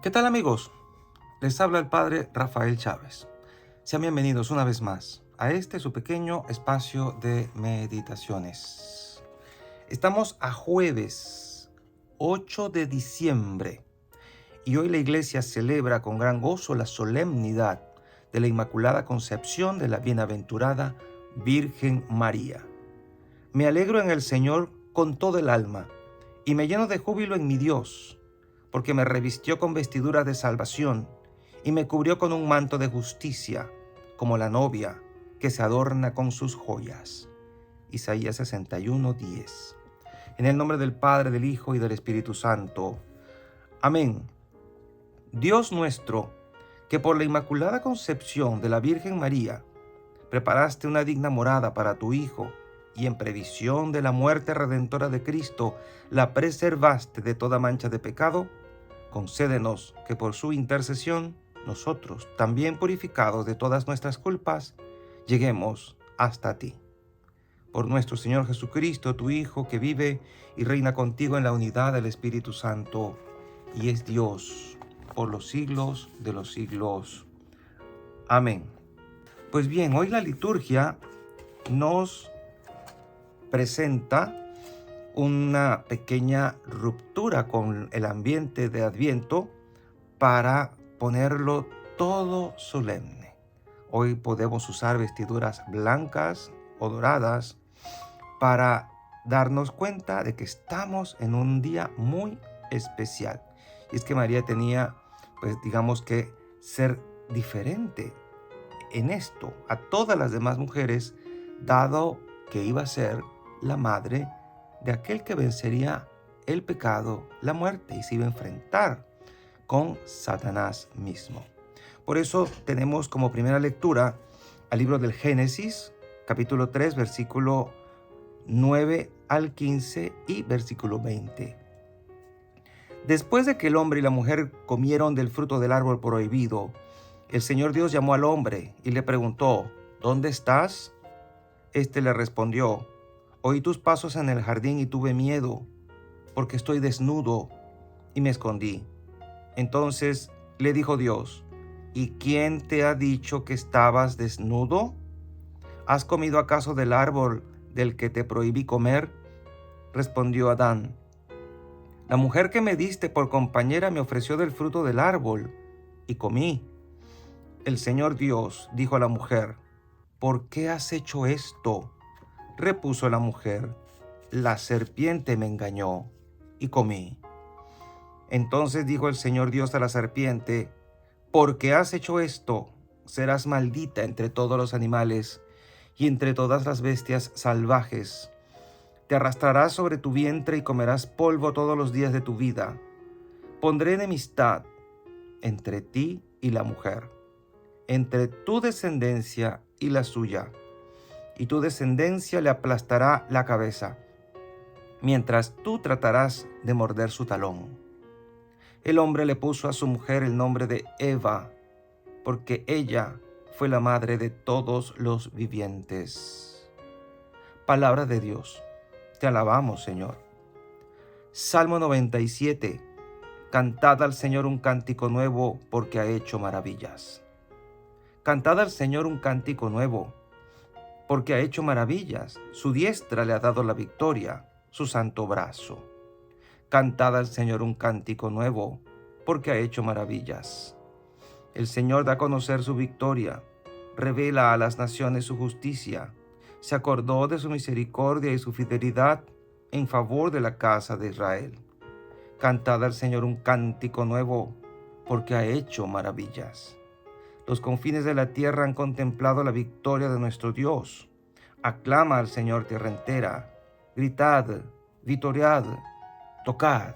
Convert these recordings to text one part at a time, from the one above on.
¿Qué tal, amigos? Les habla el Padre Rafael Chávez. Sean bienvenidos una vez más a este su pequeño espacio de meditaciones. Estamos a jueves 8 de diciembre y hoy la iglesia celebra con gran gozo la solemnidad de la Inmaculada Concepción de la Bienaventurada Virgen María. Me alegro en el Señor con todo el alma y me lleno de júbilo en mi Dios, porque me revistió con vestiduras de salvación y me cubrió con un manto de justicia, como la novia que se adorna con sus joyas. Isaías 61:10. En el nombre del Padre, del Hijo y del Espíritu Santo. Amén. Dios nuestro, que por la Inmaculada Concepción de la Virgen María preparaste una digna morada para tu Hijo, y en previsión de la muerte redentora de Cristo, la preservaste de toda mancha de pecado, concédenos que por su intercesión, nosotros, también purificados de todas nuestras culpas, lleguemos hasta ti. Por nuestro Señor Jesucristo, tu Hijo, que vive y reina contigo en la unidad del Espíritu Santo, y es Dios por los siglos de los siglos. Amén. Pues bien, hoy la liturgia nos presenta una pequeña ruptura con el ambiente de Adviento para ponerlo todo solemne. Hoy podemos usar vestiduras blancas o doradas para darnos cuenta de que estamos en un día muy especial. Y es que María tenía, pues digamos que ser diferente en esto a todas las demás mujeres, dado que iba a ser la madre de aquel que vencería el pecado, la muerte, y se iba a enfrentar con Satanás mismo. Por eso tenemos como primera lectura al libro del Génesis, capítulo 3, versículo 9 al 15 y versículo 20. Después de que el hombre y la mujer comieron del fruto del árbol prohibido, el Señor Dios llamó al hombre y le preguntó: ¿Dónde estás? Este le respondió: Oí tus pasos en el jardín y tuve miedo, porque estoy desnudo, y me escondí. Entonces le dijo Dios: ¿Y quién te ha dicho que estabas desnudo? ¿Has comido acaso del árbol del que te prohibí comer? Respondió Adán: La mujer que me diste por compañera me ofreció del fruto del árbol, y comí. El Señor Dios dijo a la mujer: ¿Por qué has hecho esto? Repuso la mujer: La serpiente me engañó, y comí. Entonces dijo el Señor Dios a la serpiente: Porque has hecho esto, serás maldita entre todos los animales y entre todas las bestias salvajes. Te arrastrarás sobre tu vientre y comerás polvo todos los días de tu vida. Pondré enemistad entre ti y la mujer, entre tu descendencia y la suya, y tu descendencia le aplastará la cabeza, mientras tú tratarás de morder su talón. El hombre le puso a su mujer el nombre de Eva, porque ella fue la madre de todos los vivientes. Palabra de Dios. Te alabamos, Señor. Salmo 97. Cantad al Señor un cántico nuevo, porque ha hecho maravillas. Cantad al Señor un cántico nuevo, porque ha hecho maravillas. Su diestra le ha dado la victoria, su santo brazo. Cantad al Señor un cántico nuevo, porque ha hecho maravillas. El Señor da a conocer su victoria, revela a las naciones su justicia. Se acordó de su misericordia y su fidelidad en favor de la casa de Israel. Cantad al Señor un cántico nuevo, porque ha hecho maravillas. Los confines de la tierra han contemplado la victoria de nuestro Dios. Aclama al Señor tierra entera. Gritad, vitoriad, tocad.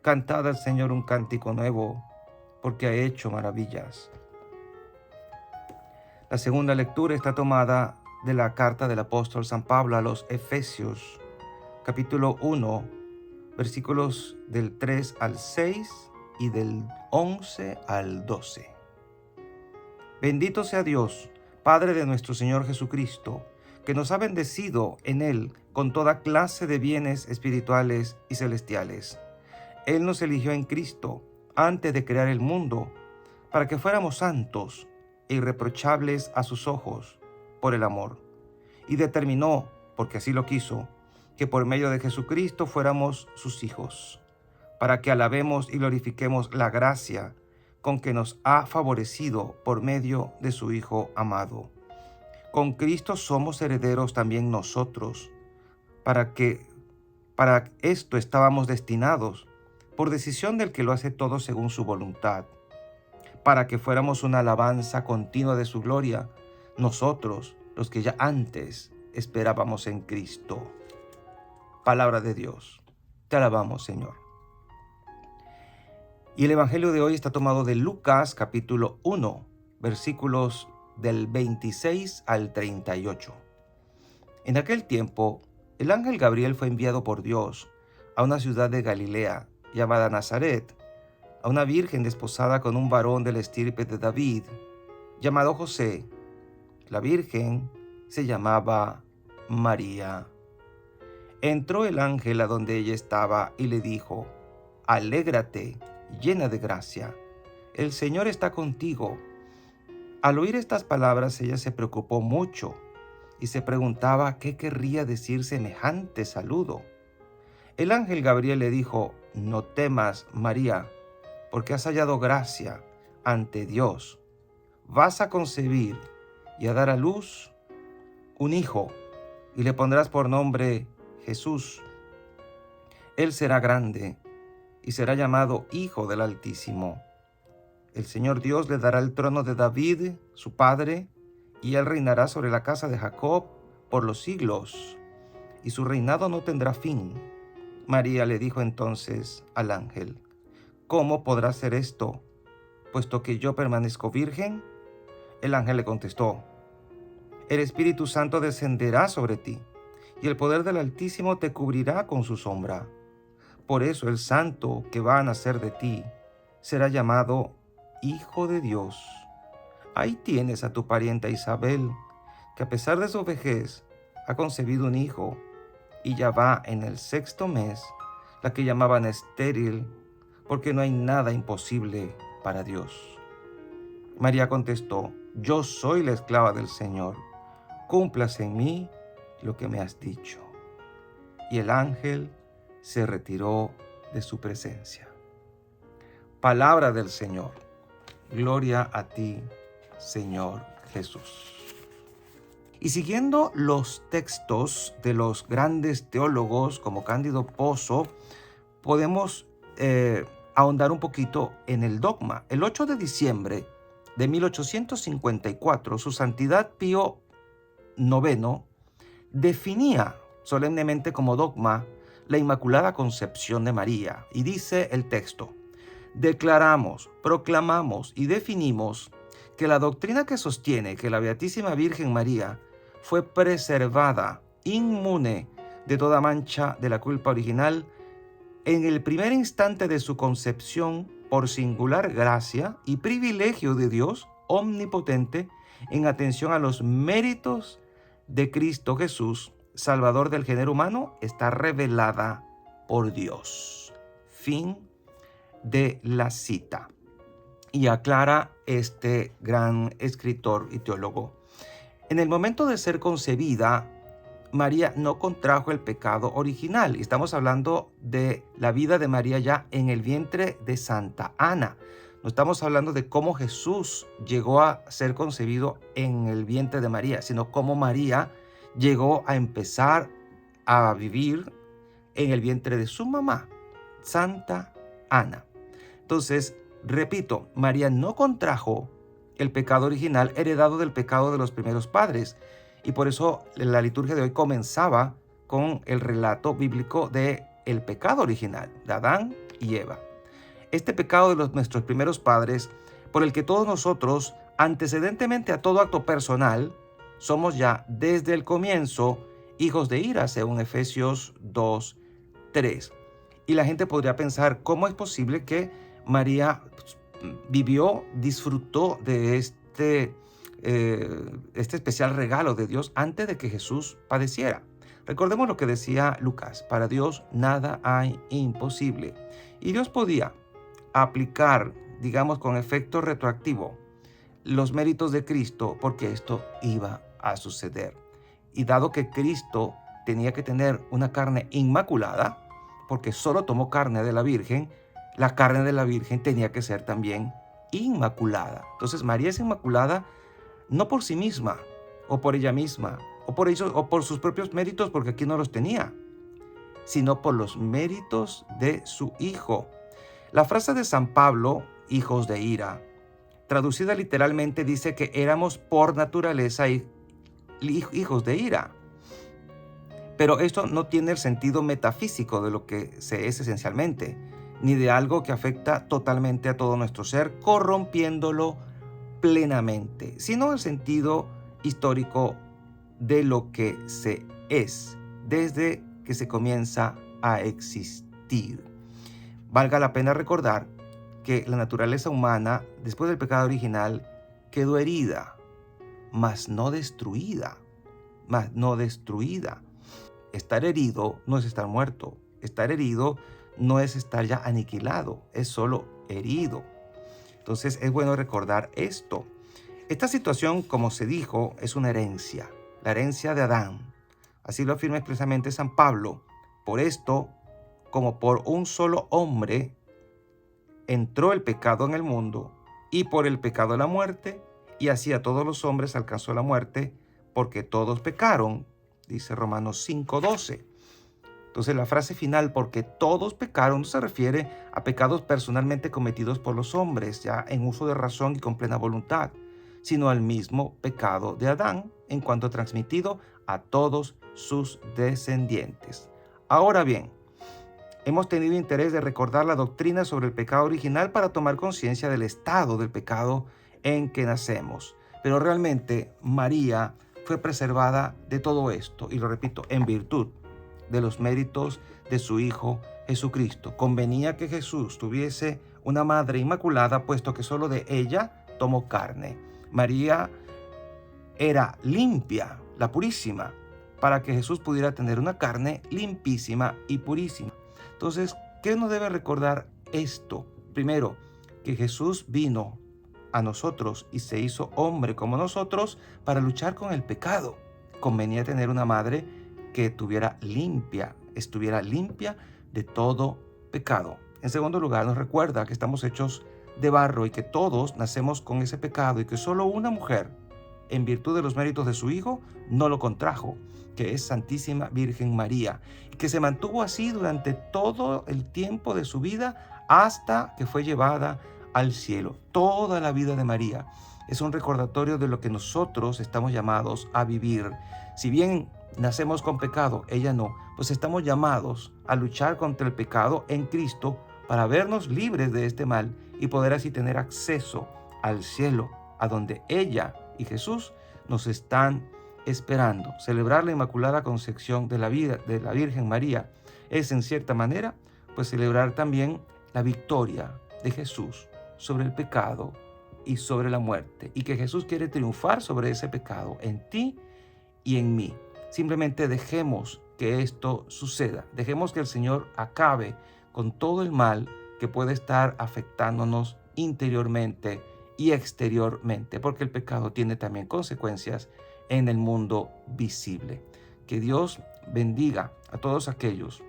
Cantad al Señor un cántico nuevo, porque ha hecho maravillas. La segunda lectura está tomada de la carta del apóstol San Pablo a los Efesios, capítulo 1, versículos del 3 al 6 y del 11 al 12. Bendito sea Dios, Padre de nuestro Señor Jesucristo, que nos ha bendecido en Él con toda clase de bienes espirituales y celestiales. Él nos eligió en Cristo antes de crear el mundo, para que fuéramos santos e irreprochables a sus ojos por el amor. Y determinó, porque así lo quiso, que por medio de Jesucristo fuéramos sus hijos, para que alabemos y glorifiquemos la gracia con que nos ha favorecido por medio de su Hijo amado. Con Cristo somos herederos también nosotros, para esto estábamos destinados, por decisión del que lo hace todo según su voluntad, para que fuéramos una alabanza continua de su gloria, nosotros, los que ya antes esperábamos en Cristo. Palabra de Dios. Te alabamos, Señor. Y el Evangelio de hoy está tomado de Lucas capítulo 1, versículos del 26 al 38. En aquel tiempo, el ángel Gabriel fue enviado por Dios a una ciudad de Galilea llamada Nazaret, a una virgen desposada con un varón de la estirpe de David, llamado José. La virgen se llamaba María. Entró el ángel a donde ella estaba y le dijo: «Alégrate, llena de gracia, el Señor está contigo». Al oír estas palabras, ella se preocupó mucho y se preguntaba qué querría decir semejante saludo. El ángel Gabriel le dijo: «No temas, María, porque has hallado gracia ante Dios. Vas a concebir y a dar a luz un hijo, y le pondrás por nombre Jesús. Él será grande y será llamado Hijo del Altísimo. El Señor Dios le dará el trono de David, su padre, y él reinará sobre la casa de Jacob por los siglos, y su reinado no tendrá fin». María le dijo entonces al ángel: «¿Cómo podrá ser esto, puesto que yo permanezco virgen?». El ángel le contestó: «El Espíritu Santo descenderá sobre ti, y el poder del Altísimo te cubrirá con su sombra. Por eso el santo que va a nacer de ti será llamado Hijo de Dios. Ahí tienes a tu parienta Isabel, que a pesar de su vejez ha concebido un hijo, y ya va en el 6º mes, la que llamaban estéril, porque no hay nada imposible para Dios». María contestó: «Yo soy la esclava del Señor, cúmplase en mí lo que me has dicho». Y el ángel se retiró de su presencia. Palabra del Señor. Gloria a ti, Señor Jesús. Y siguiendo los textos de los grandes teólogos como Cándido Pozo, podemos ahondar un poquito en el dogma. El 8 de diciembre de 1854, su Santidad Pío IX definía solemnemente como dogma la Inmaculada Concepción de María. Y dice el texto: «Declaramos, proclamamos y definimos que la doctrina que sostiene que la Beatísima Virgen María fue preservada, inmune de toda mancha de la culpa original, en el primer instante de su concepción, por singular gracia y privilegio de Dios omnipotente, en atención a los méritos de Cristo Jesús, Salvador del género humano, está revelada por Dios». Fin de la cita. Y aclara este gran escritor y teólogo: en el momento de ser concebida, María no contrajo el pecado original. Estamos hablando de la vida de María ya en el vientre de Santa Ana. No estamos hablando de cómo Jesús llegó a ser concebido en el vientre de María, sino cómo María llegó a empezar a vivir en el vientre de su mamá, Santa Ana. Entonces, repito, María no contrajo el pecado original heredado del pecado de los primeros padres. Y por eso la liturgia de hoy comenzaba con el relato bíblico de el pecado original de Adán y Eva. Este pecado de nuestros primeros padres, por el que todos nosotros, antecedentemente a todo acto personal, somos ya desde el comienzo hijos de ira, según Efesios 2:3. Y la gente podría pensar: ¿cómo es posible que María vivió, disfrutó de este especial regalo de Dios antes de que Jesús padeciera? Recordemos lo que decía Lucas: para Dios nada hay imposible. Y Dios podía aplicar, digamos, con efecto retroactivo, los méritos de Cristo, porque esto iba a suceder. Y dado que Cristo tenía que tener una carne inmaculada, porque solo tomó carne de la Virgen, la carne de la Virgen tenía que ser también inmaculada. Entonces María es inmaculada no por sí misma, o por ella misma, o por sus propios méritos, porque aquí no los tenía, sino por los méritos de su Hijo. La frase de San Pablo, hijos de ira, traducida literalmente dice que éramos por naturaleza hijos de ira. Pero esto no tiene el sentido metafísico de lo que se es esencialmente, ni de algo que afecta totalmente a todo nuestro ser, corrompiéndolo plenamente, sino el sentido histórico de lo que se es desde que se comienza a existir. Valga la pena recordar que la naturaleza humana, después del pecado original, quedó herida, mas no destruida. Estar herido no es estar muerto. Estar herido no es estar ya aniquilado, es solo herido. Entonces es bueno recordar esto. Esta situación, como se dijo, es una herencia, la herencia de Adán. Así lo afirma expresamente San Pablo. Por esto, como por un solo hombre entró el pecado en el mundo, y por el pecado la muerte, y así a todos los hombres alcanzó la muerte, porque todos pecaron, dice Romanos 5:12. Entonces la frase final, porque todos pecaron, no se refiere a pecados personalmente cometidos por los hombres, ya en uso de razón y con plena voluntad, sino al mismo pecado de Adán, en cuanto transmitido a todos sus descendientes. Ahora bien, hemos tenido interés de recordar la doctrina sobre el pecado original para tomar conciencia del estado del pecado en que nacemos. Pero realmente María fue preservada de todo esto, y lo repito, en virtud de los méritos de su Hijo Jesucristo. Convenía que Jesús tuviese una madre inmaculada, puesto que solo de ella tomó carne. María era limpia, la purísima, para que Jesús pudiera tener una carne limpísima y purísima. Entonces, ¿qué nos debe recordar esto? Primero, que Jesús vino a nosotros y se hizo hombre como nosotros para luchar con el pecado. Convenía tener una madre que estuviera limpia de todo pecado. En segundo lugar, nos recuerda que estamos hechos de barro y que todos nacemos con ese pecado, y que solo una mujer, en virtud de los méritos de su Hijo, no lo contrajo, que es Santísima Virgen María, y que se mantuvo así durante todo el tiempo de su vida hasta que fue llevada al cielo. Toda la vida de María es un recordatorio de lo que nosotros estamos llamados a vivir. Si bien nacemos con pecado, ella no, pues estamos llamados a luchar contra el pecado en Cristo para vernos libres de este mal y poder así tener acceso al cielo, a donde ella y Jesús nos están esperando. Celebrar la Inmaculada Concepción de la Virgen María es, en cierta manera, pues celebrar también la victoria de Jesús sobre el pecado y sobre la muerte, y que Jesús quiere triunfar sobre ese pecado en ti y en mí. Simplemente dejemos que esto suceda. Dejemos que el Señor acabe con todo el mal que puede estar afectándonos interiormente y exteriormente, porque el pecado tiene también consecuencias en el mundo visible. Que Dios bendiga a todos aquellos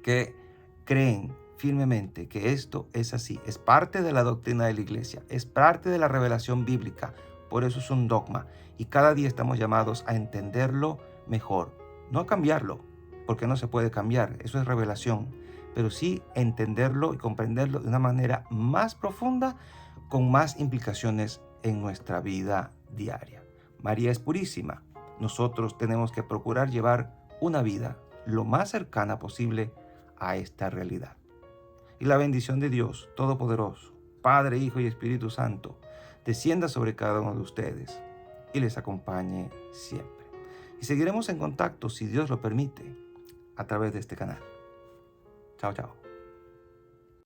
que creen firmemente que esto es así. Es parte de la doctrina de la Iglesia, es parte de la revelación bíblica. Por eso es un dogma, y cada día estamos llamados a entenderlo mejor. No a cambiarlo, porque no se puede cambiar, eso es revelación, pero sí entenderlo y comprenderlo de una manera más profunda, con más implicaciones en nuestra vida diaria. María es purísima. Nosotros tenemos que procurar llevar una vida lo más cercana posible a esta realidad. Y la bendición de Dios Todopoderoso, Padre, Hijo y Espíritu Santo, descienda sobre cada uno de ustedes y les acompañe siempre. Y seguiremos en contacto, si Dios lo permite, a través de este canal. Chao, chao.